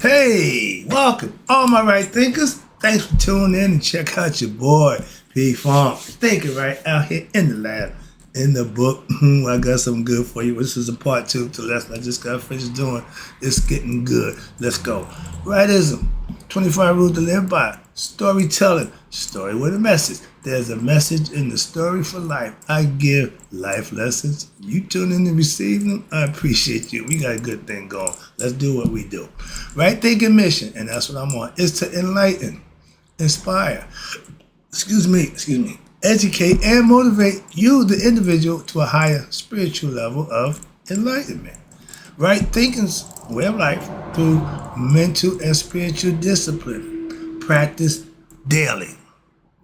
Hey, welcome, all my right thinkers. Thanks for tuning in and check out your boy, P Funk. Thinking right out here in the lab, in the book. I got something good for you. This is a part 2 to the lesson I just got finished doing. It's getting good. Let's go. Rightism, 25 rules to live by. Storytelling, story with a message. There's a message in the story for life. I give life lessons. You tune in and receive them. I appreciate you. We got a good thing going. Let's do what we do. Right thinking mission, and that's what I'm on, is to enlighten, inspire, educate and motivate you, the individual, to a higher spiritual level of enlightenment. Right thinking's way of life through mental and spiritual discipline. Practice daily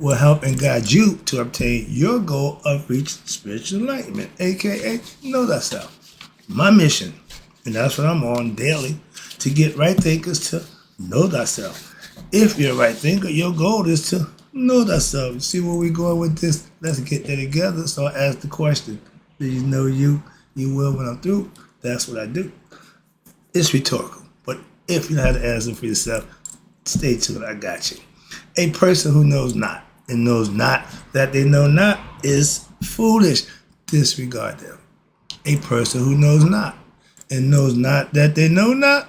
will help and guide you to obtain your goal of reaching spiritual enlightenment, aka know thyself. My mission, and that's what I'm on daily, to get right thinkers to know thyself. If you're a right thinker, your goal is to know thyself. You see where we're going with this? Let's get that together. So I ask the question, do you know you? You will when I'm through. That's what I do. It's rhetorical, but if you know how to answer for yourself, stay tuned. I got you. A person who knows not and knows not that they know not is foolish. Disregard them. A person who knows not and knows not that they know not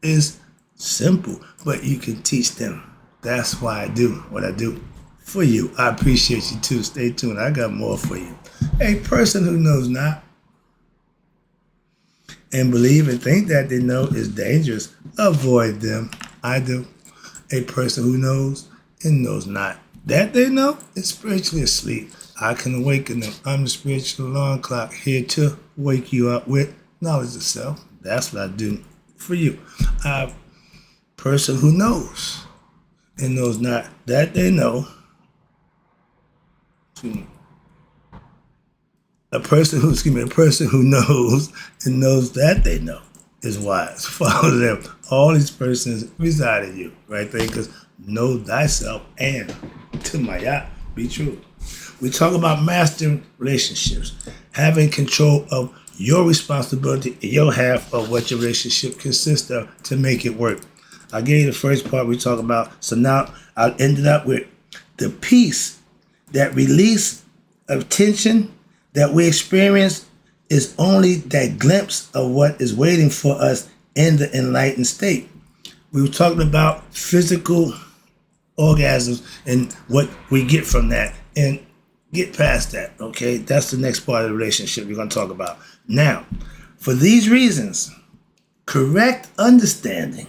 is simple, but you can teach them. That's why I do what I do for you. I appreciate you too. Stay tuned. I got more for you. A person who knows not and believe and think that they know is dangerous. Avoid them. I do. A person who knows and knows not that they know is spiritually asleep. I can awaken them. I'm the spiritual alarm clock here to wake you up with knowledge of self. That's what I do for you. A person who knows and knows not that they know. A person who knows and knows that they know is wise. Follow them. All these persons reside in you, right there, because know thyself and to my be true. We talk about mastering relationships, having control of your responsibility in your half of what your relationship consists of to make it work. I gave you the first part we talk about, so now I ended up with the peace, that release of tension that we experience is only that glimpse of what is waiting for us in the enlightened state. We were talking about physical orgasms and what we get from that, and get past that, okay? That's the next part of the relationship we're going to talk about. Now, for these reasons, correct understanding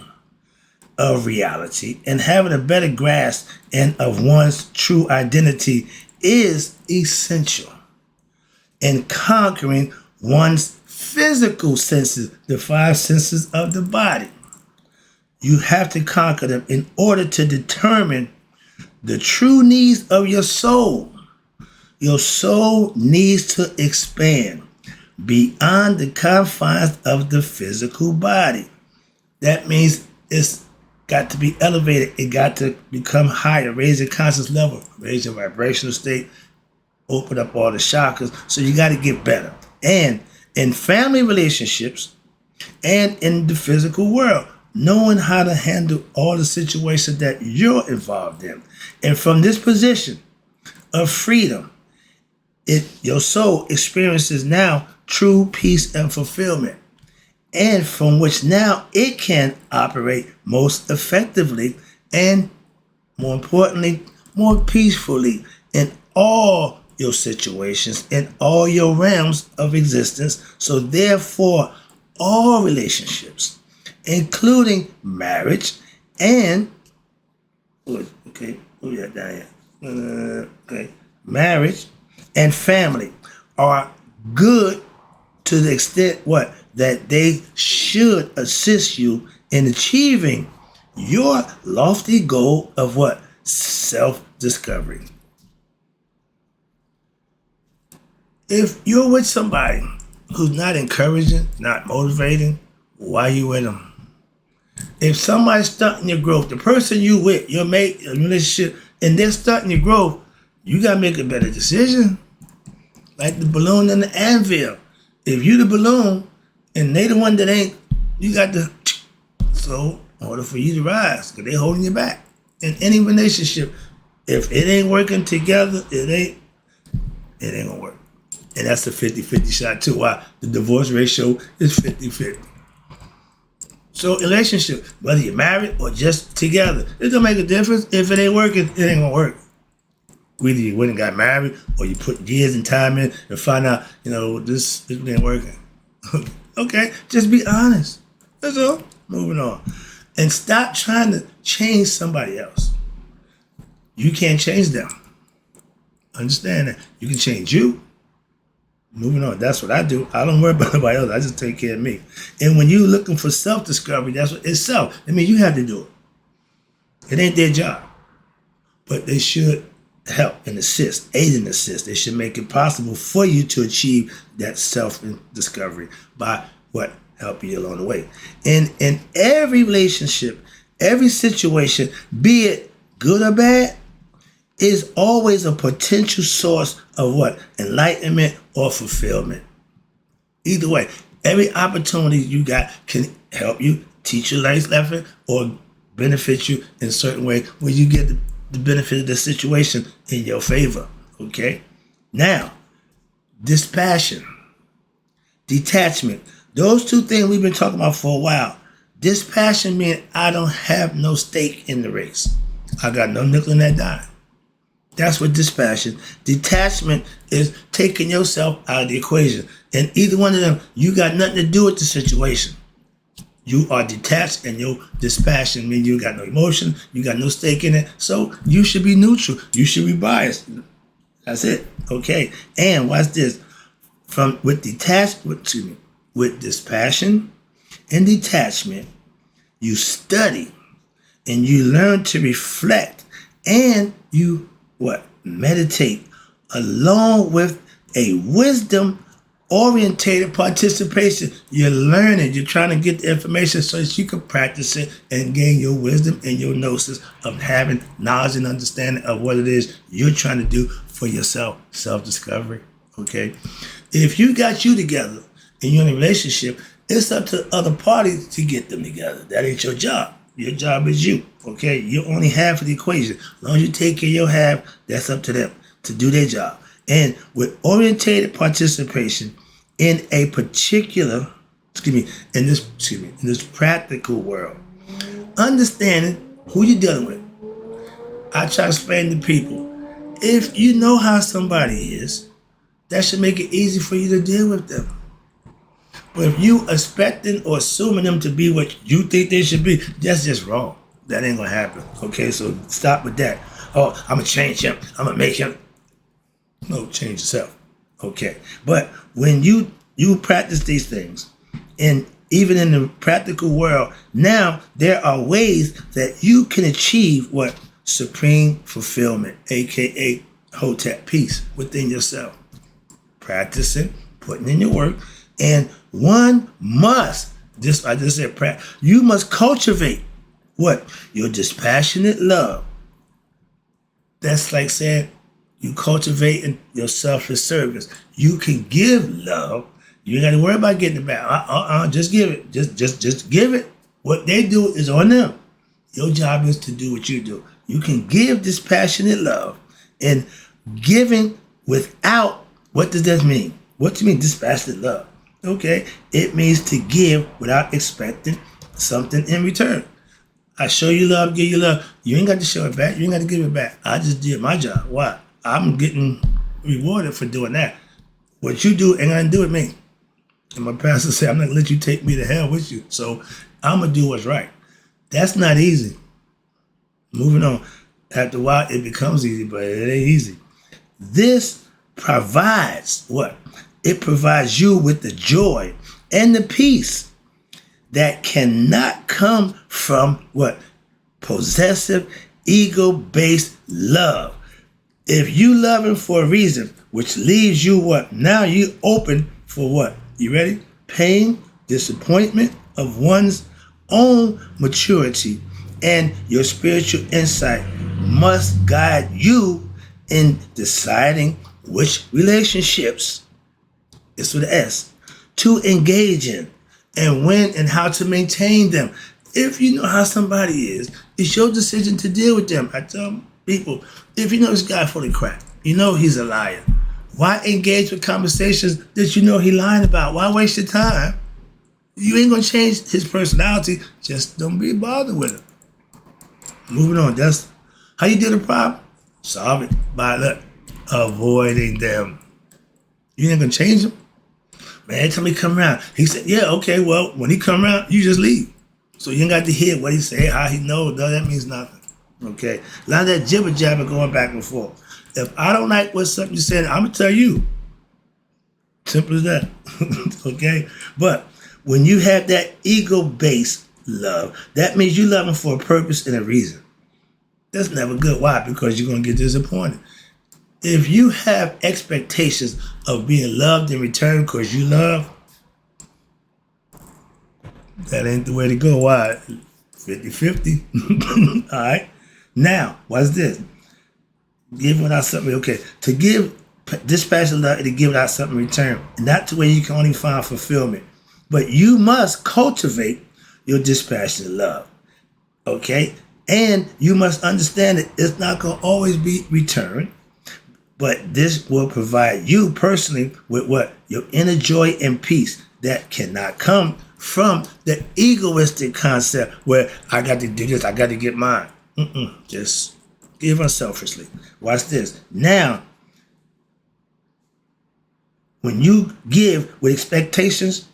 of reality and having a better grasp and of one's true identity is essential in conquering one's physical senses, the 5 senses of the body. You have to conquer them in order to determine the true needs of your soul. Your soul needs to expand beyond the confines of the physical body. That means it's got to be elevated. It got to become higher, raise your conscious level, raise your vibrational state, open up all the chakras. So you got to get better. And in family relationships and in the physical world, knowing how to handle all the situations that you're involved in. And from this position of freedom, your soul experiences now true peace and fulfillment, and from which now it can operate most effectively and, more importantly, more peacefully in all your situations, in all your realms of existence. So therefore, all relationships, including marriage and marriage and family, are good to the extent that they should assist you in achieving your lofty goal of self-discovery. If you're with somebody who's not encouraging, not motivating, why are you with them? If somebody's stunting your growth, the person you with, your mate, your relationship, and they're stunting your growth, you got to make a better decision. Like the balloon and the anvil. If you the balloon and they the one that ain't, you got to So in order for you to rise, because they're holding you back. In any relationship, if it ain't working together, it ain't gonna work. And that's a 50-50 shot too. Why? The divorce ratio is 50-50. So relationship, whether you're married or just together, it don't make a difference. If it ain't working, it ain't gonna work. Whether you went and got married or you put years and time in and find out, this ain't working. Okay, just be honest. That's all. Moving on. And stop trying to change somebody else. You can't change them. Understand that. You can change you. Moving on. That's what I do. I don't worry about nobody else. I just take care of me. And when you're looking for self-discovery, that's what it's self. I mean, you have to do it. It ain't their job. But they should help and assist, aid and assist. They should make it possible for you to achieve that self-discovery by what? Helping you along the way. And in every relationship, every situation, be it good or bad, is always a potential source of what? Enlightenment or fulfillment. Either way, every opportunity you got can help you, teach you life lesson, or benefit you in a certain way where you get the benefit of the situation in your favor. Okay? Now, dispassion, detachment. Those two things we've been talking about for a while. Dispassion means I don't have no stake in the race. I got no nickel in that dime. That's what dispassion. Detachment is taking yourself out of the equation. And either one of them, you got nothing to do with the situation. You are detached, and your dispassion means you got no emotion, you got no stake in it. So you should be neutral. You should be biased. That's it. Okay. And watch this. With dispassion and detachment, you study and you learn to reflect, and you meditate along with a wisdom orientated participation. You're learning, you're trying to get the information so that you can practice it and gain your wisdom and your gnosis of having knowledge and understanding of what it is you're trying to do for yourself, self-discovery. Okay? If you got you together and you're in a relationship, it's up to the other parties to get them together. That ain't your job. Your job is you. Okay? You're only half of the equation. As long as you take care of your half, that's up to them to do their job. And with orientated participation in a particular, in this practical world, understanding who you're dealing with. I try to explain to people, if you know how somebody is, that should make it easy for you to deal with them. But if you expecting or assuming them to be what you think they should be, that's just wrong. That ain't gonna happen. Okay, so stop with that. Oh, I'm gonna change him. I'm gonna make him. No, change yourself. Okay, but when you practice these things, and even in the practical world, now there are ways that you can achieve what? Supreme fulfillment, aka Hotep, peace within yourself. Practicing, putting in your work, and one must, I just said, you must cultivate what? Your dispassionate love. That's like saying you cultivating your selfless service. You can give love. You ain't got to worry about getting it back. Just give it. Just give it. What they do is on them. Your job is to do what you do. You can give dispassionate love, and giving without, what does that mean? What do you mean dispassionate love? Okay, it means to give without expecting something in return. I show you love, give you love. You ain't got to show it back. You ain't got to give it back. I just did my job. Why? I'm getting rewarded for doing that. What you do ain't got to do with me. And my pastor said, I'm not going to let you take me to hell with you. So I'm going to do what's right. That's not easy. Moving on. After a while, it becomes easy, but it ain't easy. This provides what? It provides you with the joy and the peace that cannot come from what? Possessive, ego-based love. If you love him for a reason, which leaves you what? Now you open for what? You ready? Pain, disappointment of one's own maturity, and your spiritual insight must guide you in deciding which relationships, it's with an S, to engage in, and when and how to maintain them. If you know how somebody is, it's your decision to deal with them. I tell people, if you know this guy full of crap, you know he's a liar. Why engage with conversations that you know he lying about? Why waste your time? You ain't gonna change his personality. Just don't be bothered with him. Moving on. That's how you deal with the problem. Solve it by avoiding them. You ain't gonna change them. Man, every time he come around, he said, yeah, okay, well, when he come around, you just leave. So you ain't got to hear what he say, how he knows. No, that means nothing. Okay? A lot of that jibber jabber going back and forth. If I don't like what something you said, I'm going to tell you. Simple as that. Okay? But when you have that ego-based love, that means you love him for a purpose and a reason. That's never good. Why? Because you're going to get disappointed. If you have expectations of being loved in return because you love, that ain't the way to go. Why? 50-50. All right. Now, what's this? Give without something. Okay. To give dispassionate love and to give without something in return. Not to where you can only find fulfillment. But you must cultivate your dispassionate love. Okay? And you must understand that it's not going to always be returned. But this will provide you personally with what? Your inner joy and peace that cannot come from the egoistic concept where I got to do this, I got to get mine. Just give unselfishly. Watch this. Now, when you give with expectations,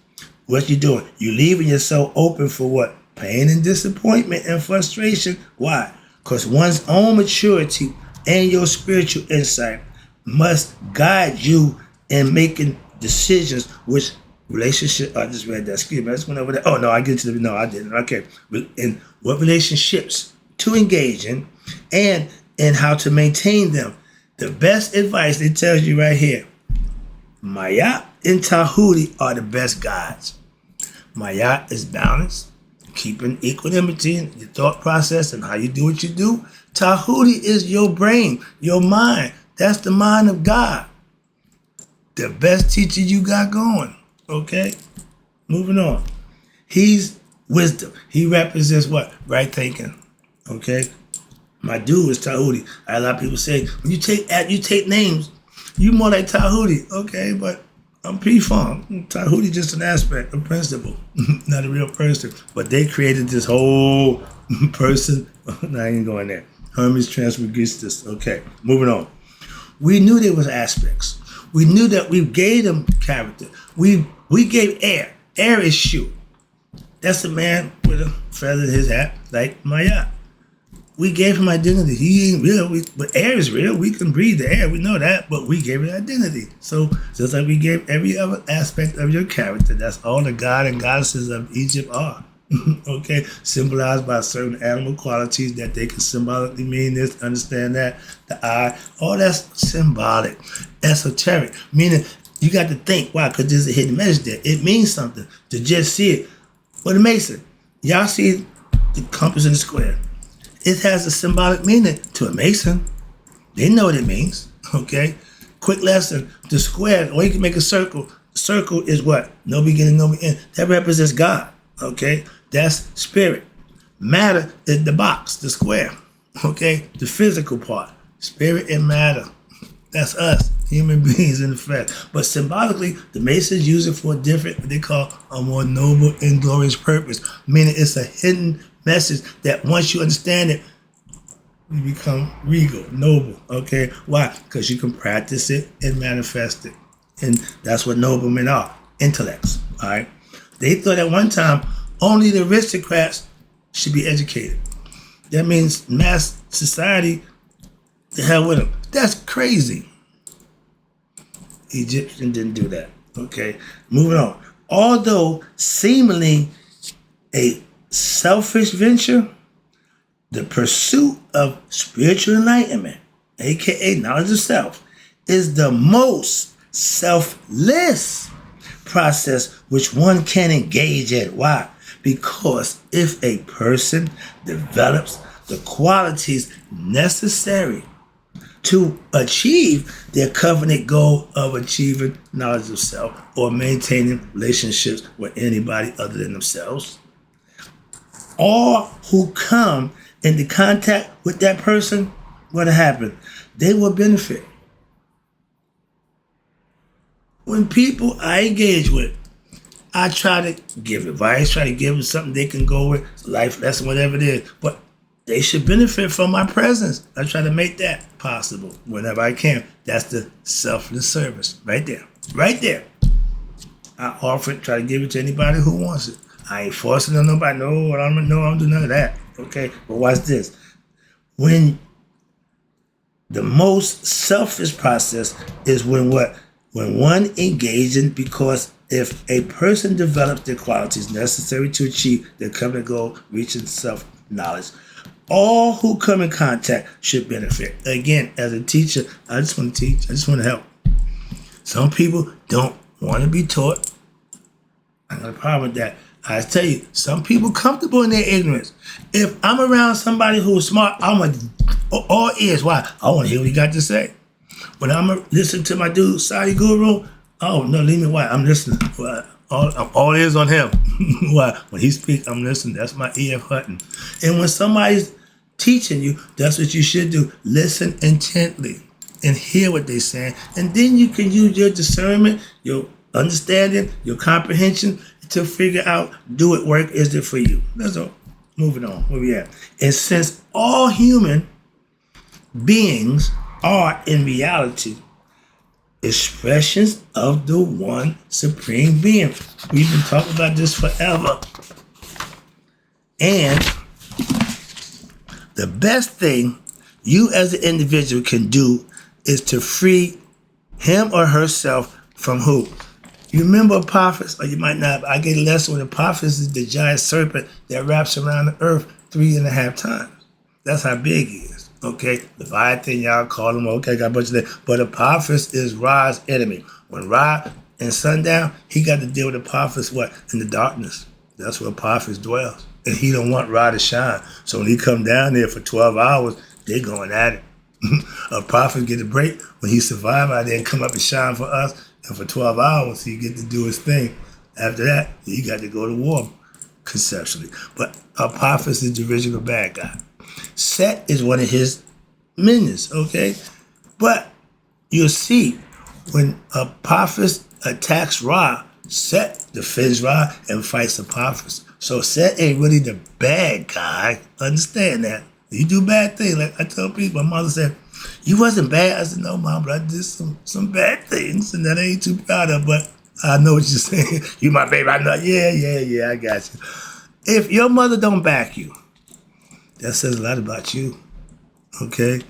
what you doing? You leaving yourself open for what? Pain and disappointment and frustration. Why? Because one's own maturity and your spiritual insight must guide you in making decisions which relationship. I just read that. Excuse me. I just went over there. Oh no, I get to the. No, I didn't. Okay. And what relationships to engage in, and how to maintain them. The best advice it tells you right here. Maya and Tahuti are the best guides. Maya is balance, keeping equanimity in your thought process and how you do what you do. Tahuti is your brain, your mind. That's the mind of God. The best teacher you got going. Okay? Moving on. He's wisdom. He represents what? Right thinking. Okay? My dude is Tahuti. A lot of people say, when you take names, you more like Tahuti. Okay, but I'm P-Funk. Tahuti just an aspect, a principle, not a real person. But they created this whole person. No, I ain't going there. Hermes Trismegistus. Okay, moving on. We knew there was aspects. We knew that we gave them character. We gave air. Air is shoe. That's a man with a feather in his hat, like Maya. We gave him identity. He ain't real, but air is real. We can breathe the air. We know that, but we gave it identity. So just like we gave every other aspect of your character, that's all the god and goddesses of Egypt are. Okay, symbolized by certain animal qualities that they can symbolically mean this, understand that, the eye, all that's symbolic, esoteric, meaning you got to think, why? Because there's a hidden message there. It means something to just see it. What it makes it. Y'all see the compass in the square. It has a symbolic meaning to a Mason. They know what it means, okay? Quick lesson, the square, or you can make a circle. Circle is what? No beginning, no end. That represents God, okay? That's spirit. Matter is the box, the square, okay? The physical part, spirit and matter. That's us, human beings in the flesh. But symbolically, the Masons use it for a different, what they call a more noble and glorious purpose, meaning it's a hidden message that once you understand it, you become regal, noble, okay? Why? Because you can practice it and manifest it. And that's what noblemen are, intellects, all right? They thought at one time only the aristocrats should be educated. That means mass society, the hell with them. That's crazy. Egyptian didn't do that, okay? Moving on. Although seemingly a selfish venture, the pursuit of spiritual enlightenment, aka knowledge of self, is the most selfless process which one can engage in. Why? Because if a person develops the qualities necessary to achieve their covenant goal of achieving knowledge of self or maintaining relationships with anybody other than themselves, all who come into contact with that person, what happen? They will benefit. When people I engage with, I try to give advice, try to give them something they can go with, life lesson, whatever it is. But they should benefit from my presence. I try to make that possible whenever I can. That's the selfless service right there. Right there. I offer it, try to give it to anybody who wants it. I ain't forcing it on nobody. No, I don't do none of that. Okay? But watch this. When the most selfish process is when one engaging, because if a person develops the qualities necessary to achieve their common goal, reaching self-knowledge, all who come in contact should benefit. Again, as a teacher, I just want to teach. I just want to help. Some people don't want to be taught. I got a problem with that. I tell you, some people comfortable in their ignorance. If I'm around somebody who's smart, I'm like, all ears. Why? I want to hear what he got to say. When I'm listening to my dude, Sadi Guru, oh, no, leave me why. I'm listening. I'm all ears on him. Why? When he speaks, I'm listening. That's my ear hunting. And when somebody's teaching you, that's what you should do. Listen intently and hear what they're saying. And then you can use your discernment, your understanding, your comprehension to figure out, do it work? Is it for you? That's all. Moving on. Where we at? And since all human beings are in reality expressions of the one supreme being. We've been talking about this forever. And the best thing you as an individual can do is to free him or herself from who? You remember Apophis, or you might not. I get a lesson when Apophis is the giant serpent that wraps around the earth 3.5 times. That's how big he is. Okay, Leviathan, y'all call him. Okay, got a bunch of that. But Apophis is Ra's enemy. When Ra and sundown, he got to deal with Apophis, what? In the darkness. That's where Apophis dwells. And he don't want Ra to shine. So when he come down there for 12 hours, they going at it. Apophis get a break when he survive out there and come up and shine for us. And for 12 hours, he get to do his thing. After that, he got to go to war, conceptually. But Apophis is the original bad guy. Set is one of his minions, okay? But you'll see, when Apophis attacks Ra, Set defends Ra and fights Apophis. So Set ain't really the bad guy. Understand that. You do bad things. Like I tell people, my mother said, you wasn't bad. I said, no, Mom, but I did some bad things, and that I ain't too proud of, but I know what you're saying. You my baby. I know. Yeah, I got you. If your mother don't back you, that says a lot about you, okay?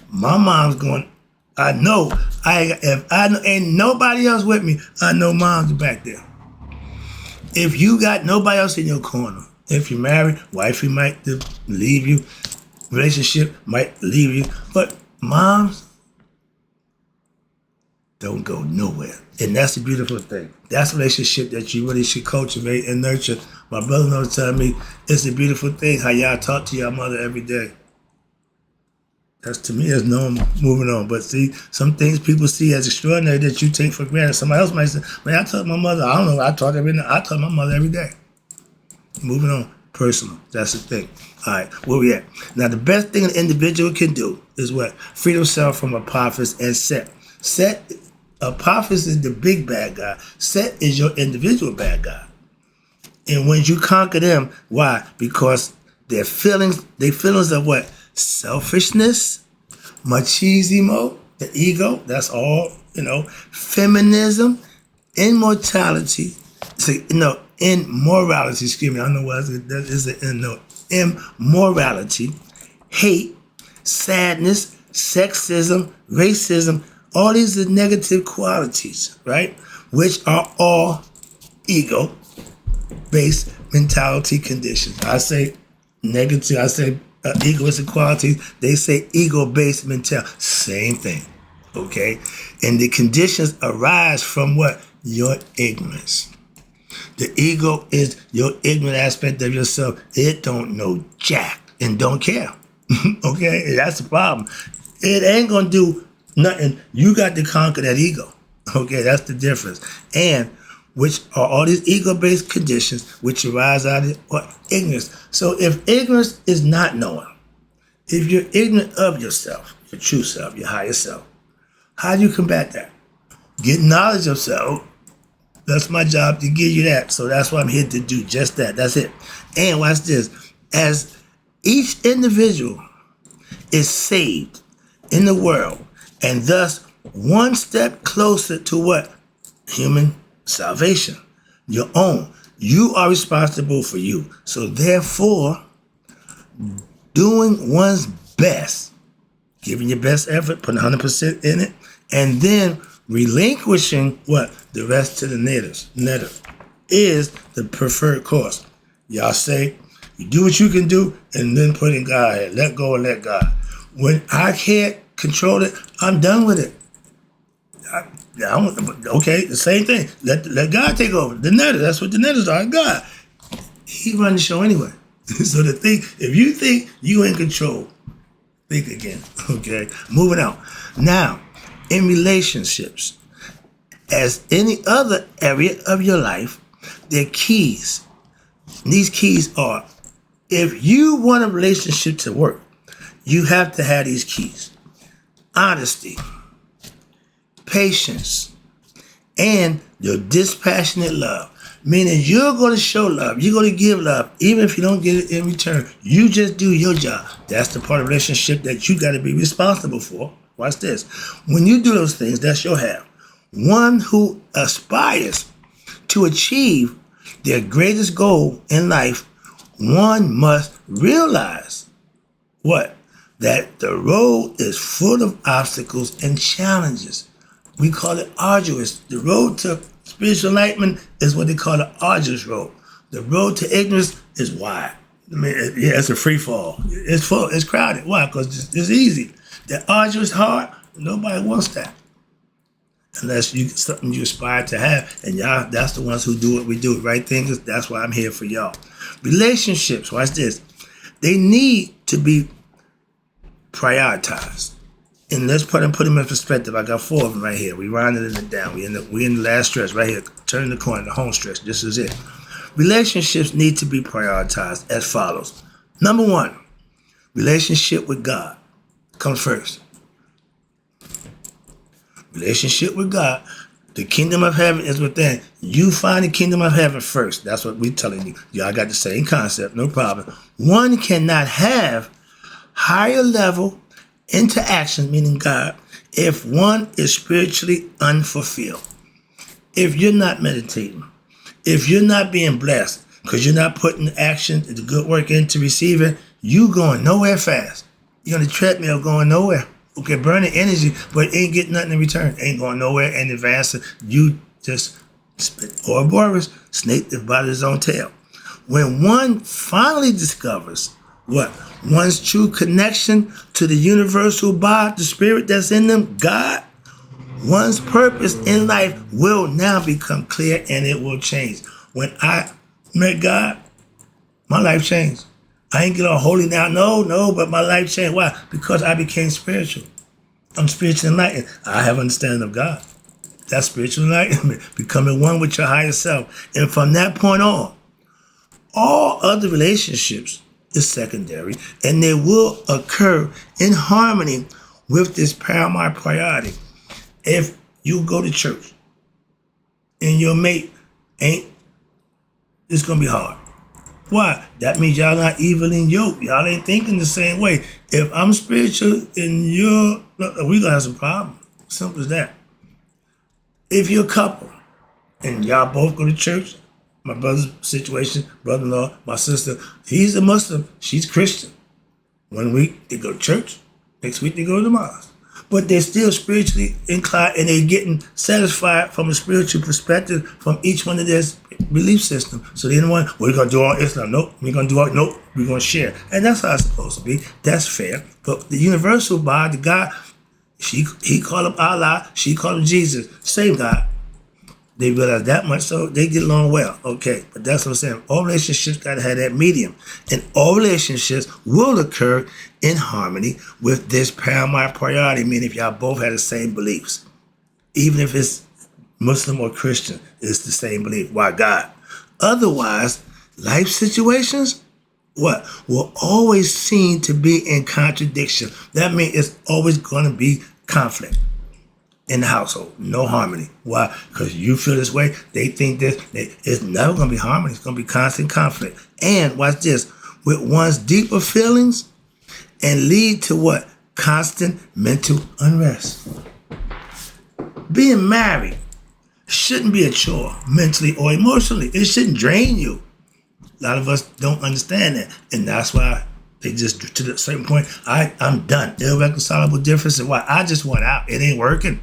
My mom's going, I know, if I know, ain't nobody else with me, I know mom's back there. If you got nobody else in your corner, if you're married, wifey might leave you, relationship might leave you, but moms don't go nowhere. And that's the beautiful thing. That's a relationship that you really should cultivate and nurture. My brother-in-law was telling me, it's a beautiful thing how y'all talk to your mother every day. That's, to me, is normal. Moving on. But see, some things people see as extraordinary that you take for granted. Somebody else might say, man, I talk to my mother. I don't know. I talk to my mother every day. Moving on. Personal. That's the thing. All right, where we at? Now, the best thing an individual can do is what? Free themselves from Apophis and Set. Apophis is the big bad guy. Set is your individual bad guy. And when you conquer them, why? Because their feelings of what? Selfishness, machismo, the ego, that's all, feminism, immorality, immorality, excuse me, I don't know what that is, immorality, hate, sadness, sexism, racism, all these are negative qualities, right? Which are all ego-based mentality conditions. I say negative, I say egoistic qualities, they say ego-based mentality. Same thing, okay? And the conditions arise from what? Your ignorance. The ego is your ignorant aspect of yourself. It don't know jack and don't care, okay? That's the problem. It ain't gonna do nothing. You got to conquer that ego, okay? That's the difference. And which are all these ego-based conditions which arise out of ignorance. So if ignorance is not knowing, if you're ignorant of yourself, your true self, your higher self, how do you combat that? Get knowledge of self. That's my job, to give you that. So that's what I'm here to do, just that. That's it. And watch this. As each individual is saved in the world, and thus one step closer to what? Human salvation. Your own. You are responsible for you. So therefore, doing one's best, giving your best effort, putting 100% in it, and then relinquishing what? The rest to the native is the preferred course. Y'all say, you do what you can do and then put in God here. Let go and let God. When I can't control it, I'm done with it. Okay, the same thing. Let God take over. The netters, that's what the netters are. God. He run the show anyway. So the thing, if you think you in control, think again. Okay, moving on. Now, in relationships, as any other area of your life, there are keys. And these keys are, if you want a relationship to work, you have to have these keys. Honesty, patience, and your dispassionate love. Meaning you're going to show love. You're going to give love, even if you don't get it in return. You just do your job. That's the part of the relationship that you got to be responsible for. Watch this. When you do those things, that's your half. One who aspires to achieve their greatest goal in life, one must realize what? That the road is full of obstacles and challenges. We call it arduous. The road to spiritual enlightenment is what they call the arduous road. The road to ignorance is wide. I mean, it's a free fall. It's full. It's crowded. Why? Because it's easy. The arduous hard, nobody wants that. Unless you something you aspire to have. And y'all, that's the ones who do what we do. Right things, that's why I'm here for y'all. Relationships, watch this. They need to be prioritized. And let's put them in perspective. I got 4 of them right here. We rounded it down. We in the last stretch right here. Turn the corner, the home stretch. This is it. Relationships need to be prioritized as follows. Number 1, relationship with God comes first. Relationship with God. The kingdom of heaven is within. You find the kingdom of heaven first. That's what we're telling you. Y'all got the same concept, no problem. One cannot have higher level interaction, meaning God, if one is spiritually unfulfilled. If you're not meditating, if you're not being blessed, because you're not putting action, the good work into receiving, you going nowhere fast. You're on the treadmill going nowhere. Okay, burning energy, but ain't getting nothing in return. Ain't going nowhere and advancing. You just spit Ouroboros, snake that bite his own tail. When one finally discovers what? One's true connection to the universal body, the spirit that's in them, God, one's purpose in life will now become clear and it will change. When I met God, my life changed. I ain't get all holy now, no, but my life changed. Why? Because I became spiritual. I'm spiritually enlightened. I have understanding of God. That's spiritual enlightenment, becoming one with your higher self. And from that point on, all other relationships is secondary, and they will occur in harmony with this paramount priority. If you go to church and your mate ain't, it's going to be hard. Why? That means y'all not evenly yoked. Y'all ain't thinking the same way. If I'm spiritual and you're, we going to have some problems. Simple as that. If you're a couple and y'all both go to church, my brother's situation, brother-in-law, my sister, he's a Muslim, she's Christian. 1 week they go to church, next week they go to the mosque. But they're still spiritually inclined and they're getting satisfied from a spiritual perspective from each one of their belief system. So they don't want, we're going to do all Islam. Nope. We're going to do all, nope. We're going to share. And that's how it's supposed to be. That's fair. But the universal God, the God, he called him Allah, she called him Jesus. Same God. They realize that much, so they get along well. Okay, but that's what I'm saying. All relationships got to have that medium. And all relationships will occur in harmony with this paramount priority, meaning if y'all both have the same beliefs. Even if it's Muslim or Christian, it's the same belief. Why God? Otherwise, life situations, what? Will always seem to be in contradiction. That means it's always going to be conflict in the household. No harmony. Why? Because you feel this way, they think this. It's never going to be harmony. It's going to be constant conflict. And watch this, with one's deeper feelings and lead to what? Constant mental unrest. Being married shouldn't be a chore mentally or emotionally. It shouldn't drain you. A lot of us don't understand that. And that's why they just, to a certain point, I'm done. Irreconcilable differences. Why? I just want out. It ain't working.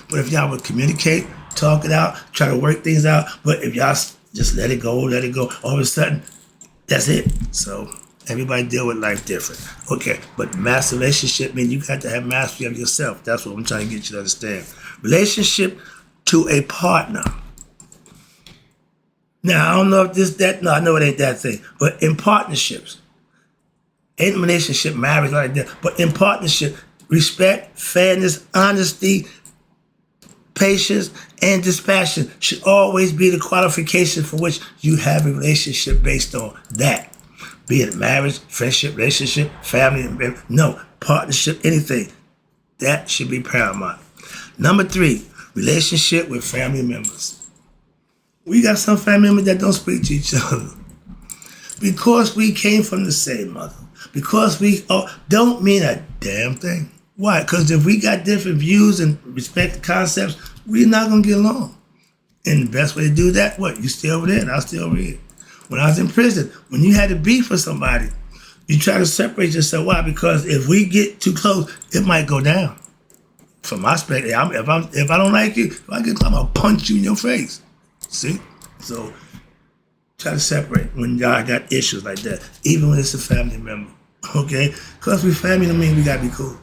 But if y'all would communicate, talk it out, try to work things out, but if y'all just let it go, all of a sudden, that's it. So everybody deal with life different. Okay, but master relationship means you got to have mastery of yourself. That's what I'm trying to get you to understand. Relationship to a partner. Now, I don't know if no, I know it ain't that thing. But in partnerships, ain't a relationship, marriage like that, but in partnership, respect, fairness, honesty, patience, and dispassion should always be the qualification for which you have a relationship based on that. Be it marriage, friendship, relationship, family, no, partnership, anything. That should be paramount. Number 3, relationship with family members. We got some family members that don't speak to each other. Because we came from the same mother. Because we don't mean a damn thing. Why? Because if we got different views and respect concepts, we're not going to get along. And the best way to do that, what? You stay over there and I'll stay over here. When I was in prison, when you had to beef with somebody, you try to separate yourself. Why? Because if we get too close, it might go down. From my perspective, if I don't like you, if I get close, I'm going to punch you in your face. See? So try to separate when y'all got issues like that, even when it's a family member. Okay? Because we family don't mean we got to be cool.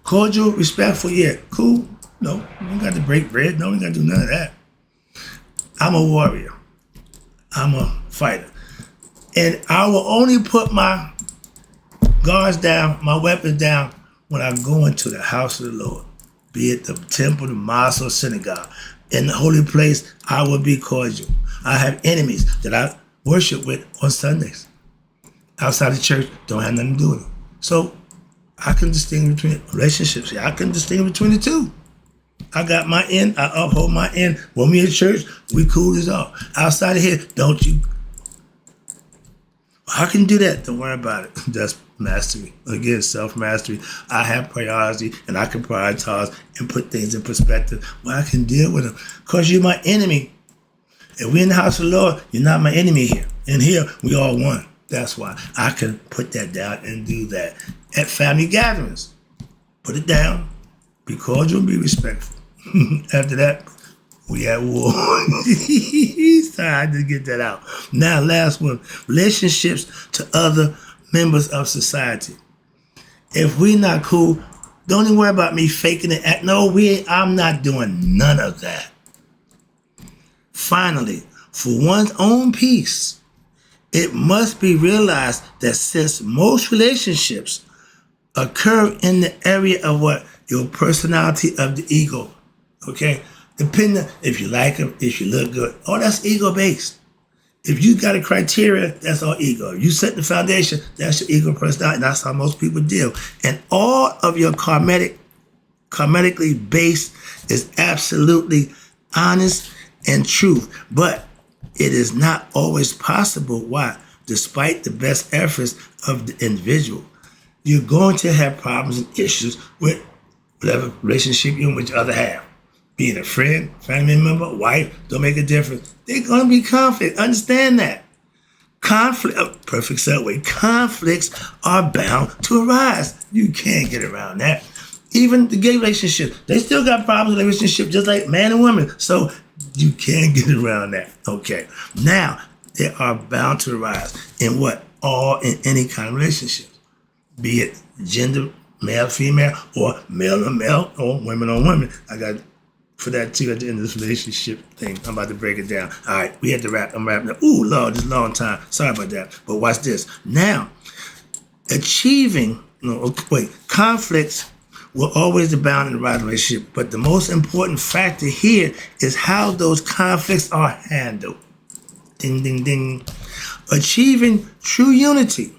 Cordial, respectful, yeah. Cool? No. We don't got to break bread. No, we got to do none of that. I'm a warrior. I'm a fighter. And I will only put my guards down, my weapons down, when I go into the house of the Lord. Be it the temple, the mosque, or synagogue. In the holy place, I will be cordial. I have enemies that I worship with on Sundays. Outside the church, don't have nothing to do with it. So I can distinguish between relationships. I can distinguish between the two. I got my end. I uphold my end. When we in church, we cool as all. Outside of here, don't you? I can do that. Don't worry about it. That's mastery. Again, self-mastery. I have priority, and I can prioritize and put things in perspective where I can deal with them. Because you're my enemy. If we're in the house of the Lord, you're not my enemy here. And here, we all one. That's why I can put that down and do that. At family gatherings, put it down. Be cordial and be respectful. After that, we at war. Sorry, I had to get that out. Now, last one. Relationships to other members of society. If we not cool, don't even worry about me faking it. No, I'm not doing none of that. Finally, for one's own peace, it must be realized that since most relationships occur in the area of what? Your personality of the ego. Okay? Depending if you like them, if you look good. Oh, that's ego-based. If you got a criteria, that's all ego. If you set the foundation, that's your ego personality. And that's how most people deal. And all of your karmically based is absolutely honest and truth. But it is not always possible. Why? Despite the best efforts of the individual, you're going to have problems and issues with whatever relationship you and each other have. Being a friend, family member, wife, don't make a difference. There's going to be conflict. Understand that. Perfect segue. Conflicts are bound to arise. You can't get around that. Even the gay relationship, they still got problems with relationship just like man and woman. So you can't get around that. Okay. Now, they are bound to arise in what? In any kind of relationship. Be it gender, male, female, or male on male, or women on women. I got for that too at the end of this relationship thing. I'm about to break it down. All right, we had to wrap. I'm wrapping up. Ooh, Lord, this is a long time. Sorry about that. But watch this. Now, conflicts will always abound in the right relationship. But the most important factor here is how those conflicts are handled. Ding, ding, ding. Achieving true unity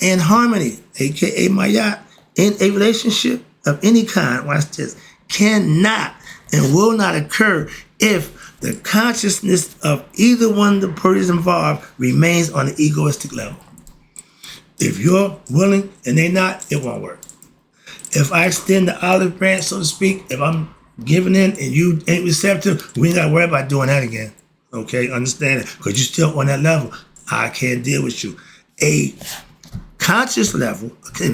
and harmony, aka Mayat, in a relationship of any kind, watch this, cannot and will not occur if the consciousness of either one of the parties involved remains on an egoistic level. If you're willing and they're not, it won't work. If I extend the olive branch, so to speak, if I'm giving in and you ain't receptive, we ain't got to worry about doing that again. Okay, understand it? Because you're still on that level. I can't deal with you. A conscious level,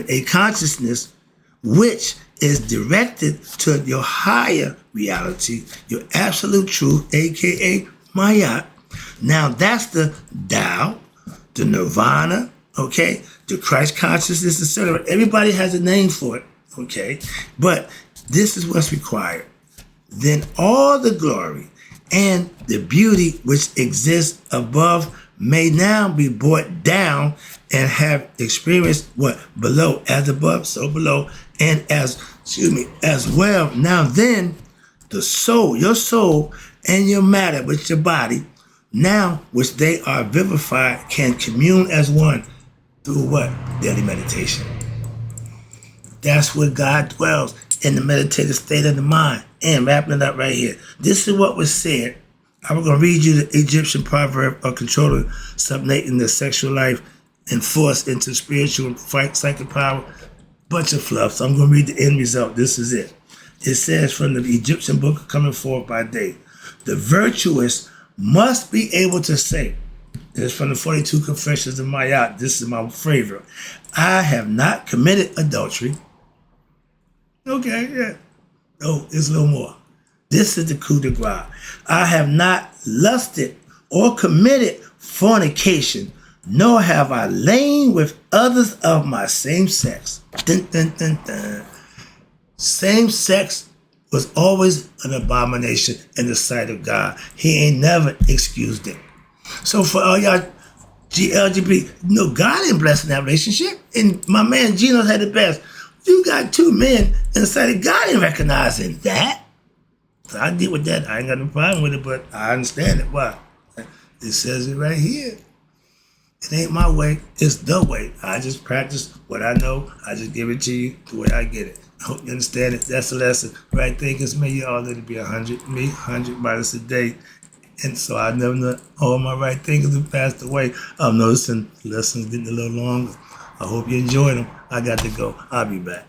a consciousness which is directed to your higher reality, your absolute truth, aka Mayat. Now that's the Tao, the Nirvana, okay, the Christ consciousness, etc. Everybody has a name for it, okay? But this is what's required. Then all the glory and the beauty which exists above may now be brought down and have experienced what? Below, as above, so below, and as well. Now then, the soul, your soul and your matter with your body, now which they are vivified, can commune as one through what? Daily meditation. That's where God dwells, in the meditative state of the mind. And wrapping it up right here. This is what was said. I'm going to read you the Egyptian proverb of controlling, subnating the sexual life and force into spiritual and psychic power. Bunch of fluff. So I'm going to read the end result. This is it. It says from the Egyptian book coming forth by day, the virtuous must be able to say, this is from the 42 Confessions of Mayat. This is my favorite. I have not committed adultery. Okay, yeah. No, it's a little more. This is the coup de grace. I have not lusted or committed fornication, nor have I lain with others of my same sex. Dun, dun, dun, dun. Same sex was always an abomination in the sight of God. He ain't never excused it. So for all y'all LGBT, no, God ain't blessing that relationship. And my man Gino had the best. You got two men in the sight of God ain't recognizing that. So I deal with that. I ain't got no problem with it, but I understand it. Why? It says it right here. It ain't my way. It's the way. I just practice what I know. I just give it to you the way I get it. I hope you understand it. That's the lesson. Right thinkers, may you all let it be 100. Me, 100 minus a day. And so I never know all my right thinkers have passed away. I'm noticing lessons getting a little longer. I hope you enjoyed them. I got to go. I'll be back.